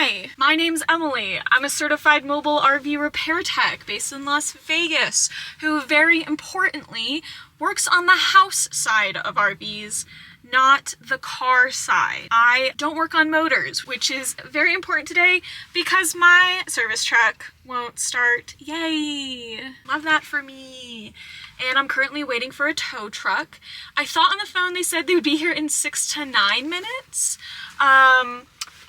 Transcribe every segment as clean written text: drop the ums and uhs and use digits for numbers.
Hi, my name's Emily. I'm a certified mobile RV repair tech based in Las Vegas, who very importantly works on the house side of RVs, not the car side. I don't work on motors, which is very important today because my service truck won't start. Yay! Love that for me. And I'm currently waiting for a tow truck. I thought on the phone they said they would be here in 6 to 9 minutes.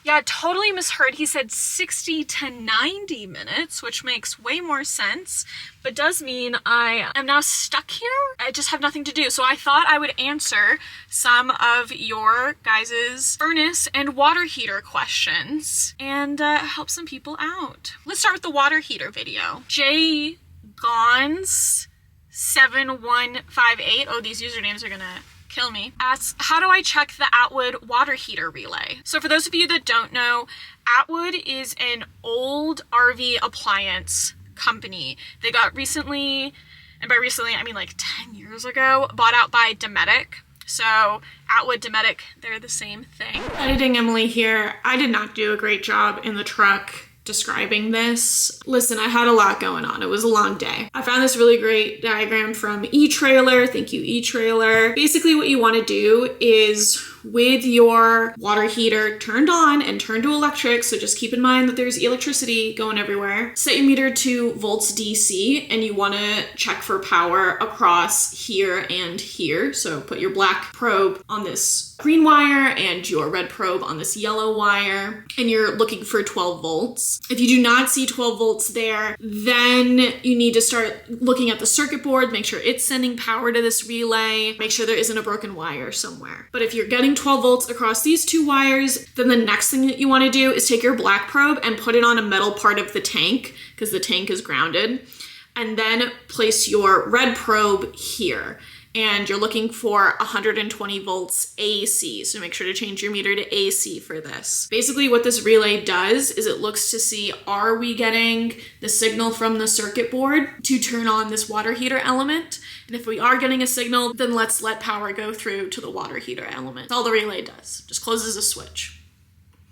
Yeah, totally misheard. He said 60 to 90 minutes, which makes way more sense, but does mean I am now stuck here. I just have nothing to do. So I thought I would answer some of your guys' furnace and water heater questions and help some people out. Let's start with the water heater video. Jay Gons 7158. Oh, these usernames are gonna kill me. Asks, how do I check the Atwood water heater relay? So for those of you that don't know, Atwood is an old RV appliance company. They got recently, and by recently I mean like 10 years ago, bought out by Dometic. So Atwood, Dometic, they're the same thing. Editing Emily here. I did not do a great job in the truck describing this. Listen, I had a lot going on. It was a long day. I found this really great diagram from eTrailer. Thank you, eTrailer. Basically what you want to do is with your water heater turned on and turned to electric, so just keep in mind that there's electricity going everywhere. Set your meter to volts DC and you want to check for power across here and here. So put your black probe on this green wire and your red probe on this yellow wire, and you're looking for 12 volts. If you do not see 12 volts there, then you need to start looking at the circuit board, make sure it's sending power to this relay, make sure there isn't a broken wire somewhere. But if you're getting 12 volts across these two wires, then the next thing that you want to do is take your black probe and put it on a metal part of the tank, because the tank is grounded, and then place your red probe here. And you're looking for 120 volts AC, so make sure to change your meter to AC for this. Basically what this relay does is it looks to see, are we getting the signal from the circuit board to turn on this water heater element? And if we are getting a signal, then let's let power go through to the water heater element. That's all the relay does, just closes a switch.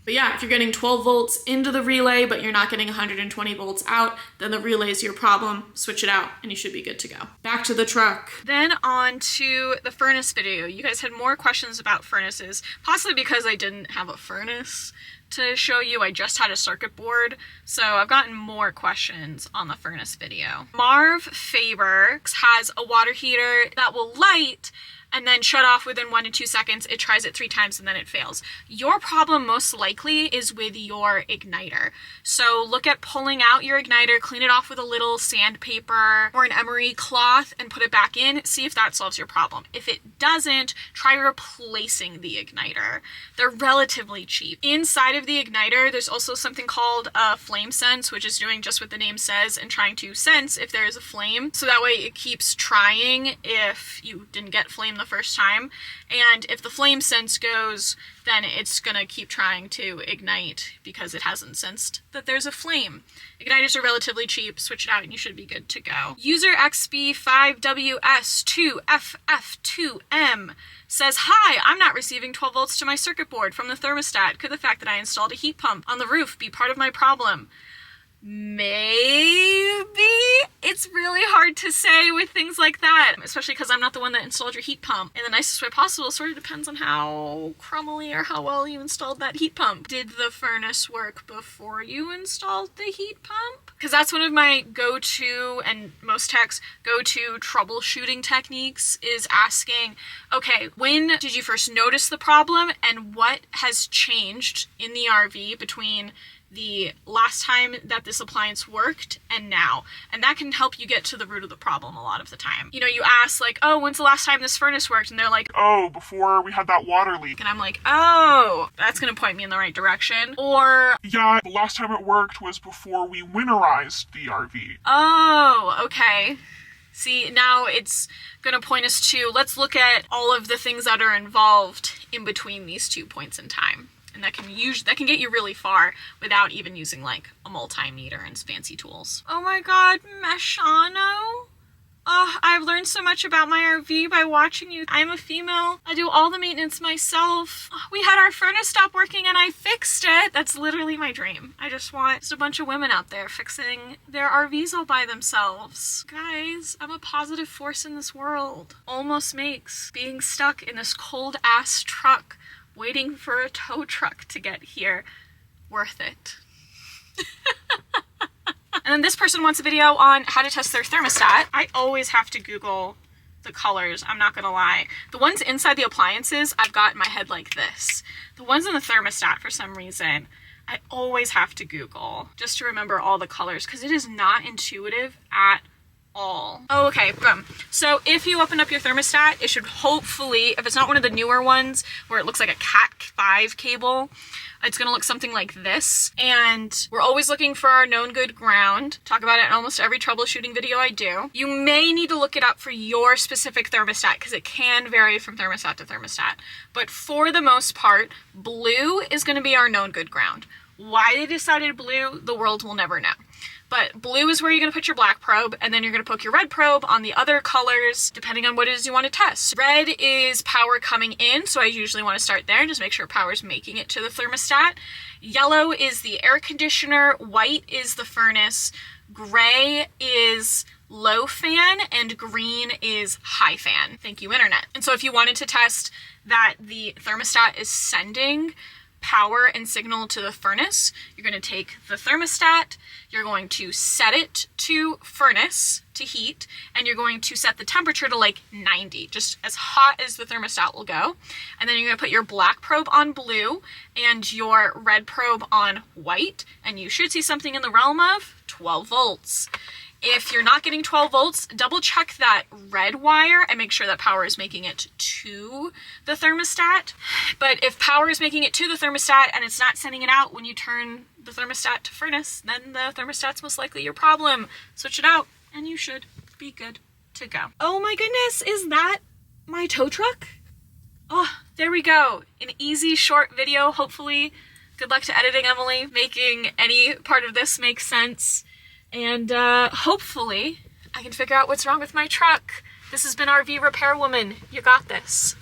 But yeah, if you're getting 12 volts into the relay, but you're not getting 120 volts out, then the relay is your problem. Switch it out and you should be good to go. Back to the truck. Then on to the furnace video. You guys had more questions about furnaces, possibly because I didn't have a furnace to show you. I just had a circuit board. So I've gotten more questions on the furnace video. Marv Faber has a water heater that will light and then shut off within 1 to 2 seconds. It tries it 3 times and then it fails. Your problem most likely is with your igniter. So look at pulling out your igniter, clean it off with a little sandpaper or an emery cloth and put it back in. See if that solves your problem. If it doesn't, try replacing the igniter. They're relatively cheap. Inside of the igniter, there's also something called a flame sense, which is doing just what the name says and trying to sense if there is a flame. So that way it keeps trying if you didn't get flame the first time, and if the flame sense goes, then it's gonna keep trying to ignite because it hasn't sensed that there's a flame. Igniters are relatively cheap. Switch it out and you should be good to go. User XB5WS2FF2M says, hi, I'm not receiving 12 volts to my circuit board from the thermostat. Could the fact that I installed a heat pump on the roof be part of my problem? Maybe. It's really hard to say with things like that, especially because I'm not the one that installed your heat pump. In the nicest way possible, sort of depends on how crumbly or how well you installed that heat pump. Did the furnace work before you installed the heat pump? Because that's one of my go-to, and most techs go-to troubleshooting techniques, is asking, okay, when did you first notice the problem and what has changed in the RV between the last time that this appliance worked and now? And that can help you get to the root of the problem a lot of the time. You know, you ask like, oh, when's the last time this furnace worked? And they're like, oh, before we had that water leak. And I'm like, oh, that's gonna point me in the right direction. Or, yeah, the last time it worked was before we winterized the RV. Oh, okay. See, now it's gonna point us to, let's look at all of the things that are involved in between these 2 points in time. And that can get you really far without even using like a multimeter and fancy tools. Oh my god, Meshano? Oh, I've learned so much about my RV by watching you. I'm a female. I do all the maintenance myself. We had our furnace stop working and I fixed it. That's literally my dream. I just want just a bunch of women out there fixing their RVs all by themselves. Guys, I'm a positive force in this world. Almost makes being stuck in this cold ass truck waiting for a tow truck to get here worth it. And then this person wants a video on how to test their thermostat. I always have to Google the colors, I'm not gonna lie. The ones inside the appliances, I've got in my head like this. The ones in the thermostat, for some reason, I always have to Google just to remember all the colors because it is not intuitive at all. Oh, okay, boom. So if you open up your thermostat, it should hopefully, if it's not one of the newer ones where it looks like a Cat 5 cable, it's gonna look something like this. And we're always looking for our known good ground. Talk about it in almost every troubleshooting video I do. You may need to look it up for your specific thermostat because it can vary from thermostat to thermostat. But for the most part, blue is gonna be our known good ground. Why they decided blue, the world will never know. But blue is where you're gonna put your black probe, and then you're gonna poke your red probe on the other colors, depending on what it is you wanna test. Red is power coming in, so I usually wanna start there and just make sure power's making it to the thermostat. Yellow is the air conditioner, white is the furnace, gray is low fan, and green is high fan. Thank you, internet. And so if you wanted to test that the thermostat is sending power and signal to the furnace, you're going to take the thermostat, you're going to set it to furnace to heat, and you're going to set the temperature to like 90, just as hot as the thermostat will go. And then you're going to put your black probe on blue and your red probe on white, and you should see something in the realm of 12 volts. If you're not getting 12 volts, double check that red wire and make sure that power is making it to the thermostat. But if power is making it to the thermostat and it's not sending it out when you turn the thermostat to furnace, then the thermostat's most likely your problem. Switch it out and you should be good to go. Oh my goodness, is that my tow truck? Oh, there we go. An easy, short video, hopefully. Good luck to editing, Emily, making any part of this make sense. And hopefully I can figure out what's wrong with my truck. This has been RV Repair Woman. You got this.